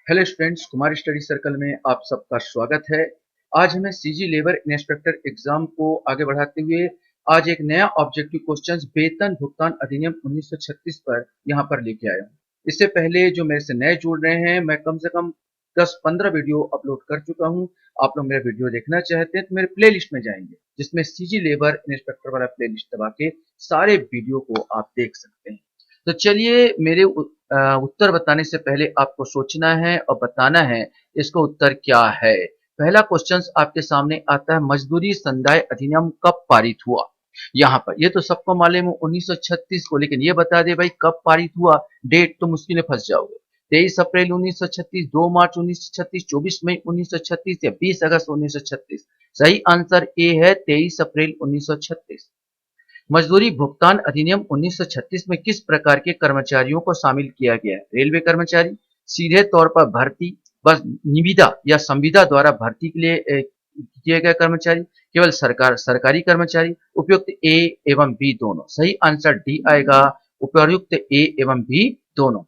Hello students, Kumar study circle में आप सबका स्वागत है। आज हमें सीजी लेबर इंस्पेक्टर एग्जाम को आगे बढ़ाते हुए आज एक नया ऑब्जेक्टिव क्वेश्चन वेतन भुगतान अधिनियम 1936 पर यहाँ पर लेके आया हूँ। इससे पहले जो मेरे से नए जुड़ रहे हैं, मैं कम से कम 10-15 वीडियो अपलोड कर चुका हूँ। आप लोग मेरे वीडियो देखना चाहते हैं तो मेरे प्ले लिस्ट में जाएंगे, जिसमें सीजी लेबर इंस्पेक्टर वाला प्ले लिस्ट दबा के सारे वीडियो को आप देख सकते हैं। तो चलिए, मेरे उत्तर बताने से पहले आपको सोचना है और बताना है इसको उत्तर क्या है। पहला क्वेश्चन आपके सामने आता है, मजदूरी संदाय अधिनियम कब पारित हुआ। यहाँ पर ये तो सबको मालूम है 1936 को, लेकिन ये बता दे भाई कब पारित हुआ, डेट तो मुश्किल में फंस जाओगे। 23 अप्रैल 1936, 2 मार्च 1936, 24 मई 1936 या 20 अगस्त 1936। सही आंसर ए है 23 अप्रैल 1936। मजदूरी भुगतान अधिनियम 1936 में किस प्रकार के कर्मचारियों को शामिल किया गया है। रेलवे कर्मचारी, सीधे तौर पर भर्ती, बस निविदा या संविदा द्वारा भर्ती के लिए किए गए कर्मचारी, केवल सरकारी कर्मचारी। उपयुक्त ए एवं बी दोनों। सही आंसर डी आएगा, उपयुक्त ए एवं बी दोनों।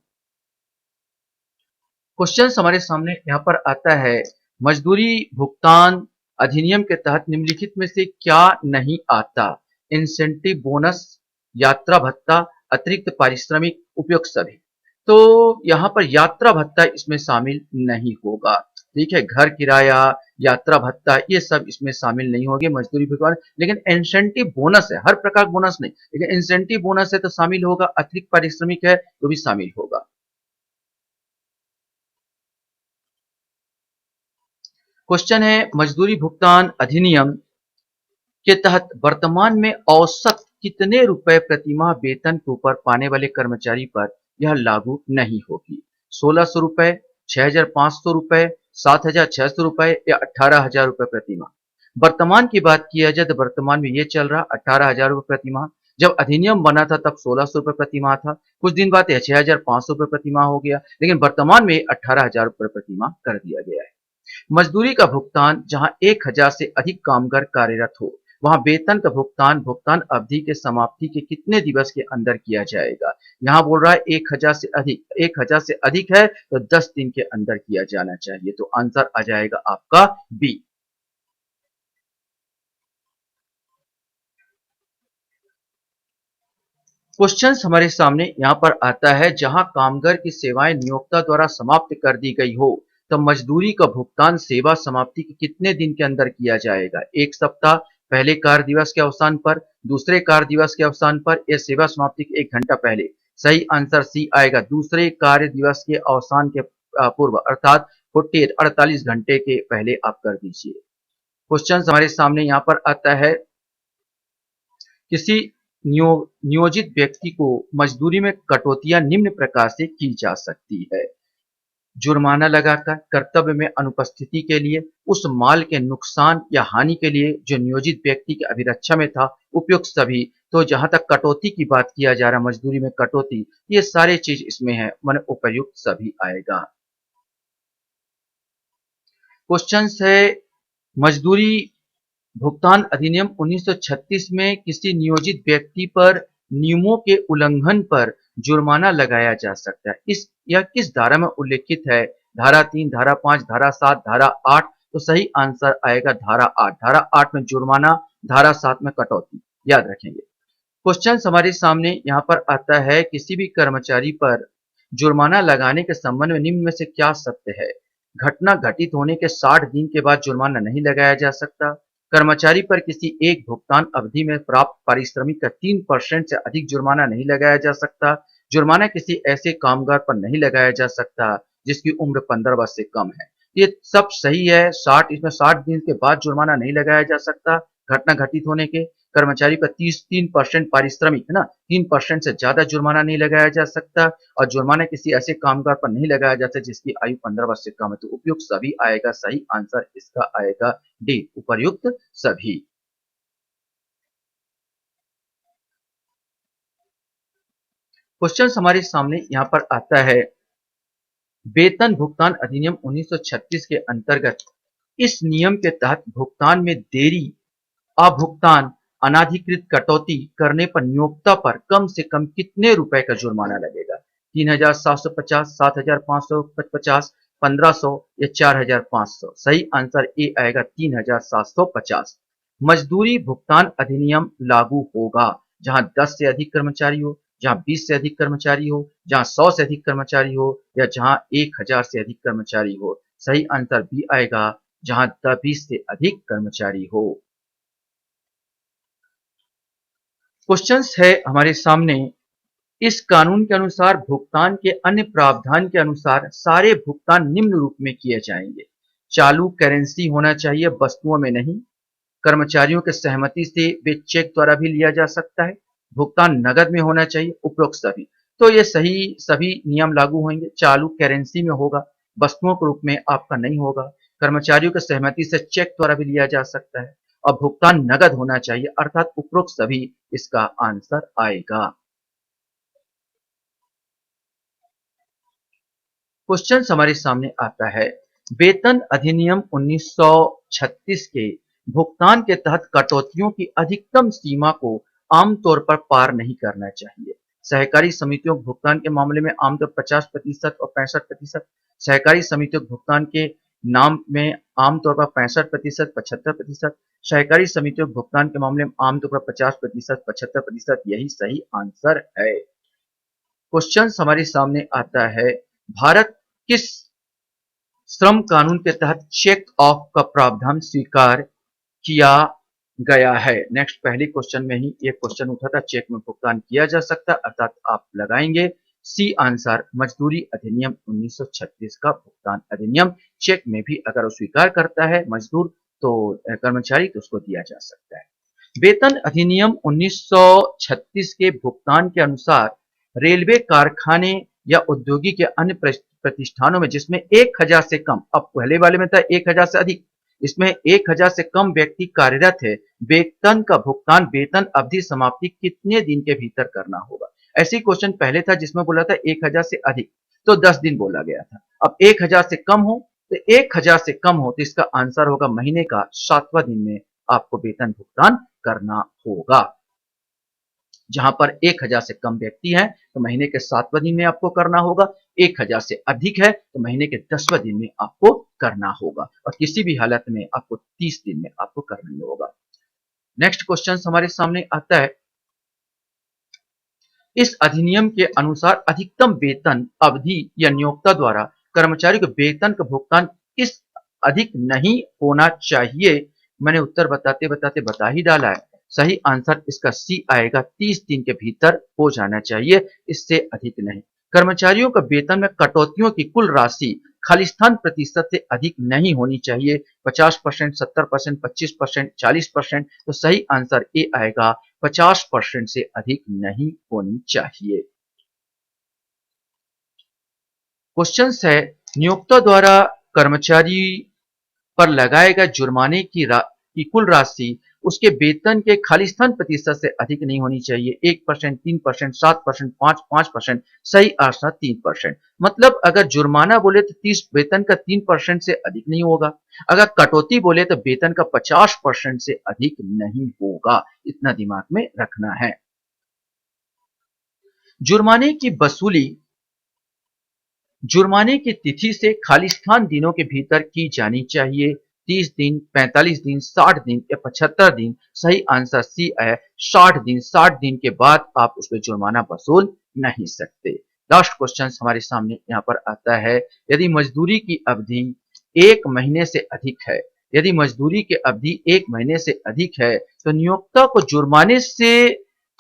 क्वेश्चन हमारे सामने यहाँ पर आता है, मजदूरी भुगतान अधिनियम के तहत निम्नलिखित में से क्या नहीं आता। इंसेंटिव बोनस, यात्रा भत्ता, अतिरिक्त पारिश्रमिक, उपयुक्त सभी। तो यहाँ पर यात्रा भत्ता इसमें शामिल नहीं होगा। ठीक है, घर किराया, यात्रा भत्ता ये सब इसमें शामिल नहीं होंगे मजदूरी भुगतान। लेकिन इंसेंटिव बोनस है, हर प्रकार बोनस नहीं, लेकिन इंसेंटिव बोनस है तो शामिल होगा। अतिरिक्त पारिश्रमिक है तो भी शामिल होगा। क्वेश्चन है, मजदूरी भुगतान अधिनियम के तहत वर्तमान में औसत कितने रुपए प्रतिमाह वेतन के ऊपर पाने वाले कर्मचारी पर यह लागू नहीं होगी। 1600 रुपए, 6500 रुपए, 7600 रुपए या 18000 रुपए प्रतिमाह। वर्तमान की बात किया जाए तो वर्तमान में ये चल रहा 18000 रुपए प्रतिमाह। जब अधिनियम बना था तब 1600 रुपए प्रतिमाह था। कुछ दिन बाद 6500 रुपए प्रतिमाह हो गया, लेकिन वर्तमान में 18000 रुपए प्रतिमाह कर दिया गया है। मजदूरी का भुगतान जहां 1000 से अधिक कामगार कार्यरत हो, वहां वेतन का भुगतान भुगतान अवधि के समाप्ति के कितने दिवस के अंदर किया जाएगा। यहां बोल रहा है 1000 से अधिक, 1000 से अधिक है तो 10 दिन के अंदर किया जाना चाहिए। तो आंसर आ जाएगा आपका बी। क्वेश्चन हमारे सामने यहाँ पर आता है, जहां कामगार की सेवाएं नियोक्ता द्वारा समाप्त कर दी गई हो तो मजदूरी का भुगतान सेवा समाप्ति के कितने दिन के अंदर किया जाएगा। 1 सप्ताह, पहले कार्य दिवस के अवसान पर, दूसरे कार्य दिवस के अवसान पर या सेवा समाप्ति के 1 घंटा पहले। सही आंसर सी आएगा, दूसरे कार्य दिवस के अवसान के पूर्व, अर्थात 48 घंटे के पहले आप कर दीजिए। क्वेश्चन हमारे सामने यहाँ पर आता है, किसी नियोजित व्यक्ति को मजदूरी में कटौतियां निम्न प्रकार से की जा सकती है। जुर्माना लगाकर, कर्तव्य में अनुपस्थिति के लिए, उस माल के नुकसान या हानि के लिए जो नियोजित व्यक्ति की अभिरक्षा में था, उपयुक्त सभी। तो जहां तक कटौती की बात किया जा रहा है, मजदूरी में कटौती, ये सारे चीज इसमें है, मन उपयुक्त सभी आएगा। क्वेश्चन है, मजदूरी भुगतान अधिनियम 1936 में किसी नियोजित व्यक्ति पर नियमों के उल्लंघन पर जुर्माना लगाया जा सकता है। इस यह किस धारा में उल्लेखित है। धारा 3, धारा 5, धारा 7, धारा 8। तो सही आंसर आएगा धारा 8। धारा 8 में जुर्माना, धारा 7 में कटौती, याद रखेंगे। क्वेश्चन हमारे सामने यहाँ पर आता है, किसी भी कर्मचारी पर जुर्माना लगाने के संबंध में निम्न में से क्या सत्य है। घटना घटित होने के 60 दिन के बाद जुर्माना नहीं लगाया जा सकता। कर्मचारी पर किसी एक भुगतान अवधि में प्राप्त पारिश्रमिक का 3% से अधिक जुर्माना नहीं लगाया जा सकता। जुर्माना किसी ऐसे कामगार पर नहीं लगाया जा सकता जिसकी उम्र 15 वर्ष से कम है। ये सब सही है। 60 इसमें 60 दिन के बाद जुर्माना नहीं लगाया जा सकता घटना घटित होने के। कर्मचारी पर 3% पारिश्रमिक है ना, 3% से ज्यादा जुर्माना नहीं लगाया जा सकता। और जुर्माना किसी ऐसे कामगार पर नहीं लगाया जाता जिसकी आयु 15 वर्ष से कम है। तो उपयुक्त सभी आएगा। सही आंसर इसका आएगा डी, उपर्युक्त सभी। क्वेश्चन हमारे सामने यहाँ पर आता है, वेतन भुगतान अधिनियम 1936 के अंतर्गत इस नियम के तहत भुगतान में देरी, अभुगतान, अनाधिकृत कटौती करने पर नियोक्ता पर कम से कम कितने रुपए का जुर्माना लगेगा। 3750, 7550, 1500 या 4500? सही आंसर ए आएगा 3750। मजदूरी भुगतान अधिनियम लागू होगा जहां 10 से अधिक कर्मचारी हो, जहां 20 से अधिक कर्मचारी हो, जहां 100 से अधिक कर्मचारी हो, या जहां 1000 से अधिक कर्मचारी हो। सही आंसर बी आएगा जहां 20 से अधिक कर्मचारी हो। क्वेश्चंस है हमारे सामने, इस कानून के अनुसार भुगतान के अन्य प्रावधान के अनुसार सारे भुगतान निम्न रूप में किए जाएंगे। चालू करेंसी होना चाहिए, वस्तुओं में नहीं। कर्मचारियों के सहमति से वे चेक द्वारा भी लिया जा सकता है। भुगतान नगद में होना चाहिए, उपरोक्त सभी। तो ये सही सभी नियम लागू होंगे। चालू करेंसी में होगा, वस्तुओं के रूप में आपका नहीं होगा। कर्मचारियों की सहमति से चेक द्वारा भी लिया जा सकता है और भुगतान नगद होना चाहिए, अर्थात उपरोक्त सभी इसका आंसर आएगा। क्वेश्चन हमारे सामने आता है, वेतन अधिनियम 1936 के भुगतान के तहत कटौतियों की अधिकतम सीमा को आमतौर पर पार नहीं करना चाहिए। सहकारी समितियों के भुगतान के मामले में आमतौर 50% और 65%। सहकारी समितियों के भुगतान के नाम में आमतौर पर 65%, 75%। सहकारी समितियों के भुगतान के मामले में आमतौर पर 50%, 75%। यही सही आंसर है। क्वेश्चन हमारे सामने आता है, भारत किस श्रम कानून के तहत चेक ऑफ का प्रावधान स्वीकार किया गया है? नेक्स्ट पहले क्वेश्चन में ही एक क्वेश्चन उठा था, चेक में भुगतान किया जा सकता, अर्थात आप लगाएंगे सी आंसर, मजदूरी अधिनियम 1936 का भुगतान अधिनियम। चेक में भी अगर वो स्वीकार करता है मजदूर तो कर्मचारी, तो उसको दिया जा सकता है। वेतन अधिनियम 1936 के भुगतान के अनुसार रेलवे कारखाने या औद्योगिक या अन्य प्रतिष्ठानों में जिसमें 1000 से कम, अब पहले वाले में था 1000 से अधिक, इसमें 1000 से कम व्यक्ति कार्यरत है, वेतन का भुगतान वेतन अवधि समाप्ति कितने दिन के भीतर करना होगा? ऐसी क्वेश्चन पहले था जिसमें बोला था 1000 से अधिक, तो 10 दिन बोला गया था। अब 1000 से कम हो, तो 1000 से कम हो तो इसका आंसर होगा महीने का 7वां दिन में आपको वेतन भुगतान करना होगा। जहां पर 1000 से कम व्यक्ति हैं तो महीने के 7वें दिन में आपको करना होगा। 1000 से अधिक है तो महीने के 10वें दिन में आपको करना होगा, और किसी भी हालत में आपको 30 दिन में आपको करना होगा। नेक्स्ट क्वेश्चन हमारे सामने आता है, इस अधिनियम के अनुसार अधिकतम वेतन अवधि या नियोक्ता द्वारा कर्मचारी को वेतन का भुगतान इस अधिक नहीं होना चाहिए। मैंने उत्तर बताते बताते बता ही डाला है। सही आंसर इसका सी आएगा, 30 दिन के भीतर हो जाना चाहिए, इससे अधिक नहीं। कर्मचारियों का वेतन में कटौतियों की कुल राशि खालिस्तान प्रतिशत से अधिक नहीं होनी चाहिए। 50%, 70%, 25%, 40%। तो सही आंसर ए आएगा, 50% से अधिक नहीं होनी चाहिए। क्वेश्चन है, नियोक्ता द्वारा कर्मचारी पर लगाए गए जुर्माने की कुल राशि उसके वेतन के खालिस्तान प्रतिशत से अधिक नहीं होनी चाहिए। 1%, 3%, 7%, 5%। सही आंसर 3%। मतलब अगर जुर्माना बोले तो 30 वेतन का 3% से अधिक नहीं होगा। अगर कटौती बोले तो वेतन का 50% से अधिक नहीं होगा। इतना दिमाग में रखना है। जुर्माने की वसूली जुर्माने की तिथि से खालिस्तान दिनों के भीतर की जानी चाहिए। 30 दिन, 45 दिन, 60 दिन या 75 दिन। सही आंसर सी है, 60 दिन। 60 दिन के बाद आप उस पर जुर्माना वसूल नहीं सकते। लास्ट क्वेश्चन हमारे सामने यहाँ पर आता है, यदि मजदूरी की अवधि 1 महीने से अधिक है, यदि मजदूरी की अवधि 1 महीने से अधिक है तो नियोक्ता को जुर्माने से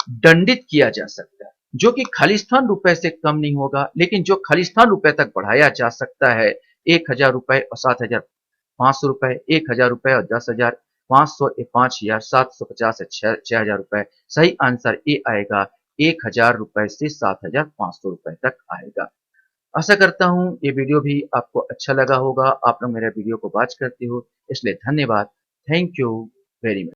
दंडित किया जा सकता है, जो कि खालिस्तान रुपए से कम नहीं होगा, लेकिन जो खालिस्तान रुपए तक बढ़ाया जा सकता है। 1000 रुपए और 7500 रुपए, 1000 रुपए और 10,000, 500 या 5000, 750 या 6000 रुपए। सही आंसर ए आएगा, 1000 रुपए से 7500 रुपए तक आएगा। आशा करता हूं ये वीडियो भी आपको अच्छा लगा होगा। आप लोग मेरे वीडियो को वॉच करते हो, इसलिए धन्यवाद। Thank you very much.